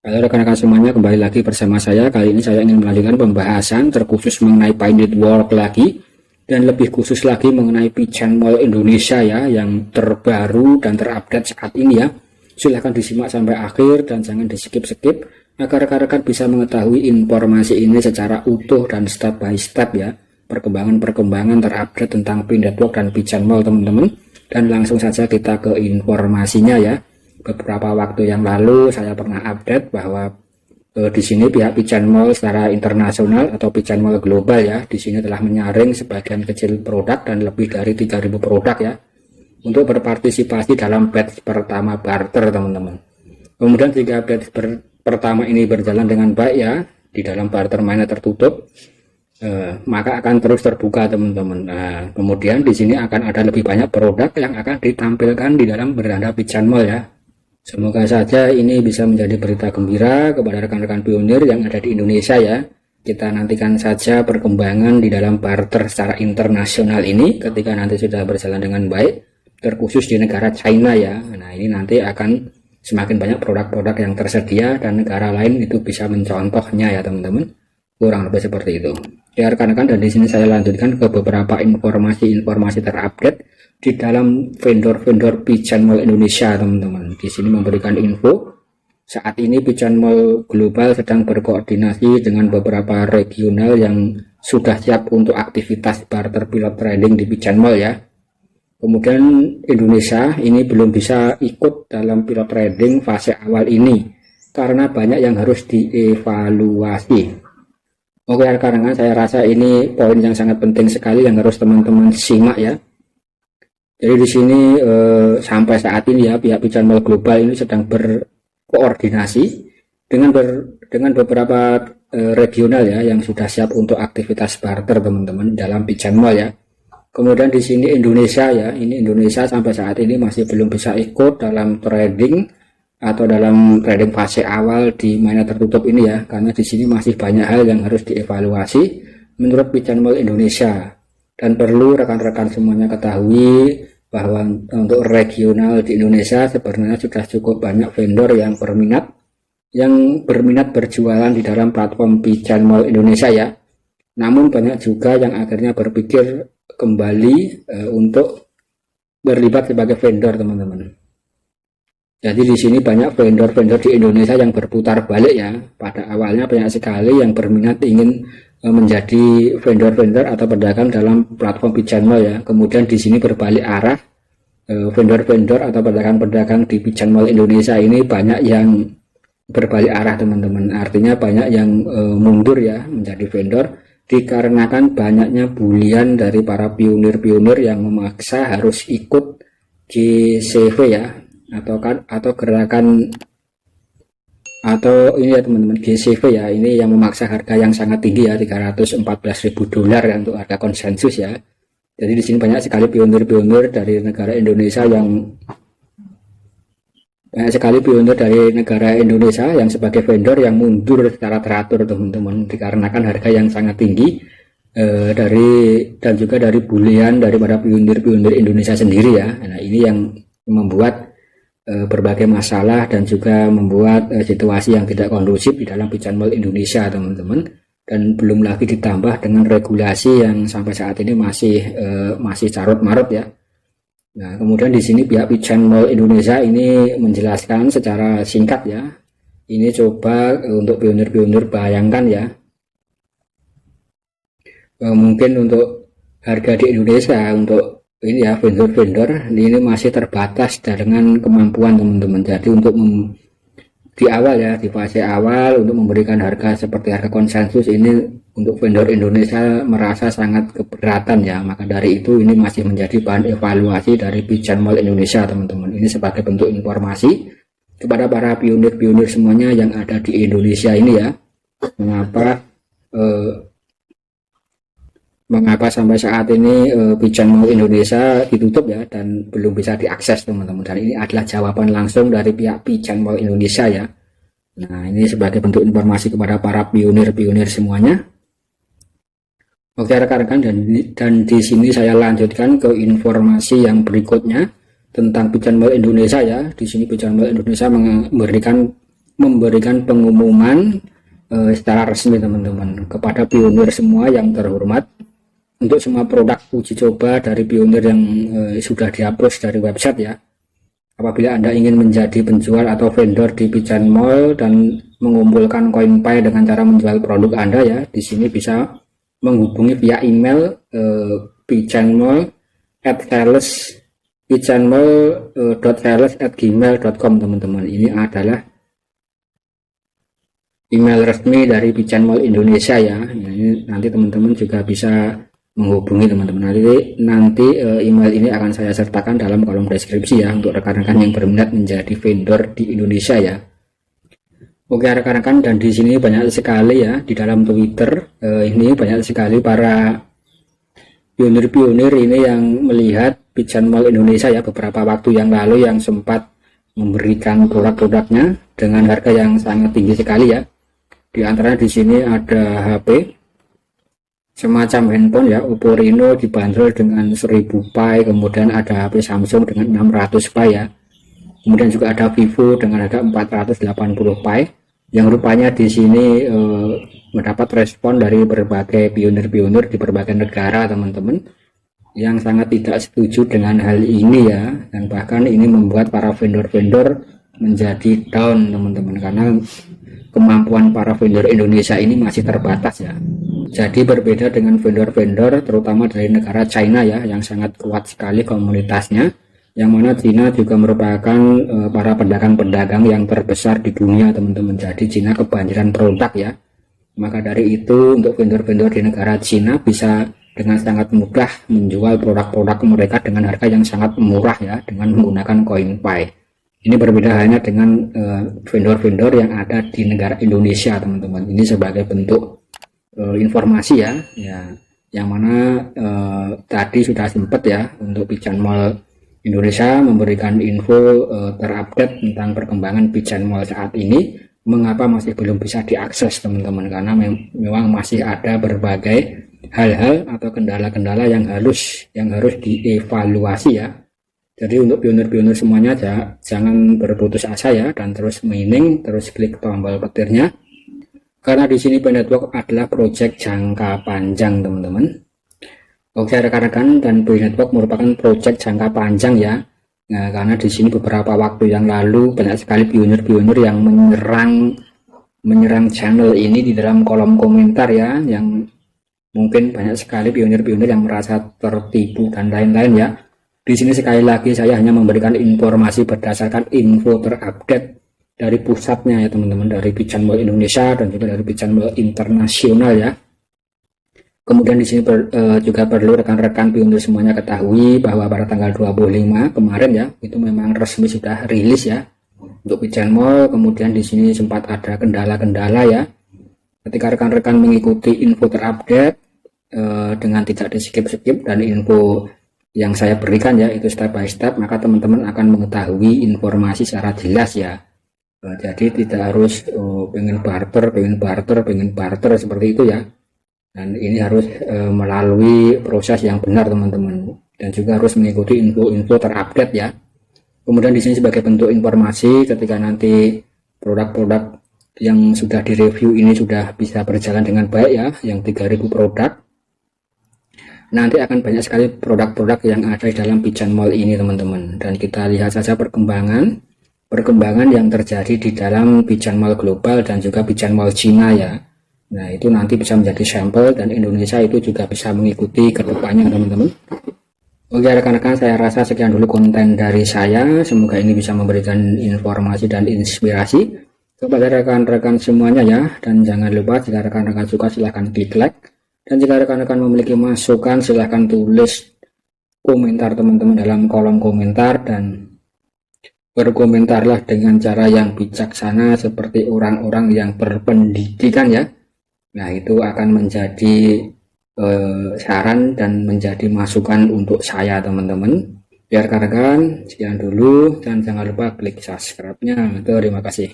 Halo rekan-rekan semuanya, kembali lagi bersama saya. Kali ini saya ingin melanjutkan pembahasan terkhusus mengenai Pi Network lagi, dan lebih khusus lagi mengenai Pigeon Mall Indonesia ya, yang terbaru dan terupdate saat ini ya. Silahkan disimak sampai akhir dan jangan di skip-skip agar rekan-rekan bisa mengetahui informasi ini secara utuh dan step by step ya. Perkembangan terupdate tentang Pi Network dan Pigeon Mall teman-teman. Dan langsung saja kita ke informasinya ya. Beberapa waktu yang lalu saya pernah update bahwa di sini pihak Pigeon Mall secara internasional atau Pigeon Mall global ya, di sini telah menyaring sebagian kecil produk dan lebih dari 3.000 produk ya, untuk berpartisipasi dalam batch pertama barter teman-teman. Kemudian jika batch pertama ini berjalan dengan baik ya, di dalam barter mainnya tertutup, maka akan terus terbuka teman-teman. Nah, kemudian di sini akan ada lebih banyak produk yang akan ditampilkan di dalam beranda Pigeon Mall ya. Semoga saja ini bisa menjadi berita gembira kepada rekan-rekan pionir yang ada di Indonesia ya. Kita nantikan saja perkembangan di dalam barter secara internasional ini ketika nanti sudah berjalan dengan baik, terkhusus di negara China ya. Nah, ini nanti akan semakin banyak produk-produk yang tersedia dan negara lain itu bisa mencontohnya ya teman-teman. Kurang lebih seperti itu. Ya rekan-rekan, dan di sini saya lanjutkan ke beberapa informasi terupdate di dalam vendor-vendor Pigeon Mall Indonesia teman-teman. Di sini memberikan info saat ini Pigeon Mall global sedang berkoordinasi dengan beberapa regional yang sudah siap untuk aktivitas barter pilot trading di Pigeon Mall ya. Kemudian Indonesia ini belum bisa ikut dalam pilot trading fase awal ini karena banyak yang harus dievaluasi. Oke rekan-rekan, saya rasa ini poin yang sangat penting sekali yang harus teman-teman simak ya. Jadi di sini sampai saat ini ya pihak Pigeon Mall global ini sedang berkoordinasi dengan beberapa regional ya yang sudah siap untuk aktivitas barter teman-teman dalam Pigeon Mall ya. Kemudian di sini Indonesia ya, ini Indonesia sampai saat ini masih belum bisa ikut dalam trading atau dalam trading fase awal di mainnya tertutup ini ya, karena di sini masih banyak hal yang harus dievaluasi menurut Pigeon Mall Indonesia. Dan perlu rekan-rekan semuanya ketahui bahwa untuk regional di Indonesia sebenarnya sudah cukup banyak vendor yang berminat berjualan di dalam platform Pigeon Mall Indonesia ya. Namun banyak juga yang akhirnya berpikir kembali untuk berlibat sebagai vendor teman-teman. Jadi di sini banyak vendor-vendor di Indonesia yang berputar balik ya. Pada awalnya banyak sekali yang berminat ingin menjadi vendor-vendor atau pedagang dalam platform Pigeon Mall ya. Kemudian di sini berbalik arah, vendor-vendor atau pedagang-pedagang di Pigeon Mall Indonesia ini banyak yang berbalik arah teman-teman. Artinya banyak yang mundur ya menjadi vendor dikarenakan banyaknya bulian dari para pionir-pionir yang memaksa harus ikut GCV ya, atau gerakan atau ini ya teman-teman, GCV ya, ini yang memaksa harga yang sangat tinggi ya, $314.000 ya untuk harga konsensus ya. Jadi di sini banyak sekali pionir-pionir dari negara Indonesia yang sebagai vendor yang mundur secara teratur teman-teman, dikarenakan harga yang sangat tinggi dan juga dari bulian daripada pionir-pionir Indonesia sendiri ya. Nah ini yang membuat berbagai masalah dan juga membuat situasi yang tidak kondusif di dalam Pigeon Mall Indonesia teman-teman. Dan belum lagi ditambah dengan regulasi yang sampai saat ini masih carut-marut ya. Nah, kemudian di sini pihak Pigeon Mall Indonesia ini menjelaskan secara singkat ya. Ini coba untuk pionir-pionir bayangkan ya. Mungkin untuk harga di Indonesia untuk ini ya vendor-vendor ini masih terbatas dengan kemampuan teman-teman. Jadi untuk di awal ya, di fase awal untuk memberikan harga seperti harga konsensus ini untuk vendor Indonesia merasa sangat keberatan ya. Maka dari itu ini masih menjadi bahan evaluasi dari Pigeon Mall Indonesia teman-teman. Ini sebagai bentuk informasi kepada para pionir-pionir semuanya yang ada di Indonesia ini ya. Mengapa sampai saat ini Pigeon Mall Indonesia ditutup ya dan belum bisa diakses teman-teman. Dan ini adalah jawaban langsung dari pihak Pigeon Mall Indonesia ya. Nah ini sebagai bentuk informasi kepada para pionir-pionir semuanya. Oke rekan-rekan, dan di sini saya lanjutkan ke informasi yang berikutnya tentang Pigeon Mall Indonesia ya. Di sini Pigeon Mall Indonesia memberikan memberikan pengumuman secara resmi teman-teman kepada pionir semua yang terhormat untuk semua produk uji coba dari pionir yang sudah dihapus dari website ya. Apabila Anda ingin menjadi penjual atau vendor di Pigeon Mall dan mengumpulkan CoinPay dengan cara menjual produk Anda ya, di sini bisa menghubungi via email pigeonmall@sales@gmail.com teman-teman. Ini adalah email resmi dari Pigeon Mall Indonesia ya. Ini nanti teman-teman juga bisa menghubungi teman-teman. Nanti email ini akan saya sertakan dalam kolom deskripsi ya, untuk rekan-rekan yang berminat menjadi vendor di Indonesia ya. Oke rekan-rekan, dan di sini banyak sekali ya di dalam Twitter ini banyak sekali para pionir-pionir ini yang melihat Pigeon Mall Indonesia ya beberapa waktu yang lalu, yang sempat memberikan produk-produknya dengan harga yang sangat tinggi sekali ya. Di antaranya di sini ada HP semacam handphone ya, Oppo Reno dibanderol dengan 1000 Pi, kemudian ada HP Samsung dengan 600 Pi ya, kemudian juga ada Vivo dengan harga 480 Pi, yang rupanya di sini mendapat respon dari berbagai pionir-pionir di berbagai negara teman-teman, yang sangat tidak setuju dengan hal ini ya, dan bahkan ini membuat para vendor-vendor menjadi down teman-teman, karena kemampuan para vendor Indonesia ini masih terbatas ya. Jadi berbeda dengan vendor-vendor terutama dari negara China ya, yang sangat kuat sekali komunitasnya, yang mana China juga merupakan para pedagang-pedagang yang terbesar di dunia teman-teman. Jadi China kebanjiran produk ya. Maka dari itu untuk vendor-vendor di negara China bisa dengan sangat mudah menjual produk-produk mereka dengan harga yang sangat murah ya, dengan menggunakan CoinPay. Ini berbeda halnya dengan vendor-vendor yang ada di negara Indonesia teman-teman. Ini sebagai bentuk informasi ya, yang mana tadi sudah sempat ya untuk Pigeon Mall Indonesia memberikan info terupdate tentang perkembangan Pigeon Mall saat ini, mengapa masih belum bisa diakses teman-teman, karena memang masih ada berbagai hal-hal atau kendala-kendala yang harus dievaluasi ya. Jadi untuk pionir-pionir semuanya jangan berputus asa ya, dan terus mining, terus klik tombol petirnya, karena di sini Pi Network adalah proyek jangka panjang teman-teman. Oke rekan-rekan, dan Pi Network merupakan proyek jangka panjang ya. Nah, karena di sini beberapa waktu yang lalu banyak sekali pionir-pionir yang menyerang channel ini di dalam kolom komentar ya, yang mungkin banyak sekali pionir-pionir yang merasa tertipu dan lain-lain ya. Di sini sekali lagi saya hanya memberikan informasi berdasarkan info terupdate dari pusatnya ya teman-teman, dari Pigeon Mall Indonesia dan juga dari Pigeon Mall Internasional ya. Kemudian di sini juga perlu rekan-rekan pionir semuanya ketahui bahwa pada tanggal 25 kemarin ya, itu memang resmi sudah rilis ya untuk Pigeon Mall. Kemudian di sini sempat ada kendala-kendala ya. Ketika rekan-rekan mengikuti info terupdate dengan tidak di-skip-skip dan info yang saya berikan ya, itu step by step, maka teman-teman akan mengetahui informasi secara jelas ya. Jadi tidak harus pengen barter seperti itu ya. Dan ini harus melalui proses yang benar teman-teman, dan juga harus mengikuti info-info terupdate ya. Kemudian di sini sebagai bentuk informasi, ketika nanti produk-produk yang sudah direview ini sudah bisa berjalan dengan baik ya, yang 3000 produk, nanti akan banyak sekali produk-produk yang ada di dalam Pigeon Mall ini teman-teman. Dan kita lihat saja perkembangan yang terjadi di dalam Pigeon Mall global dan juga Pigeon Mall Cina ya. Nah itu nanti bisa menjadi sampel, dan Indonesia itu juga bisa mengikuti ke depannya teman-teman. Oke rekan-rekan, saya rasa sekian dulu konten dari saya. Semoga ini bisa memberikan informasi dan inspirasi kepada rekan-rekan semuanya ya. Dan jangan lupa jika rekan-rekan suka silahkan klik like, dan jika rekan-rekan memiliki masukan silahkan tulis komentar teman-teman dalam kolom komentar, dan berkomentarlah dengan cara yang bijaksana seperti orang-orang yang berpendidikan ya. Nah itu akan menjadi saran dan menjadi masukan untuk saya teman-teman. Biar rekan-rekan sekian dulu, dan jangan lupa klik subscribe-nya. Terima kasih.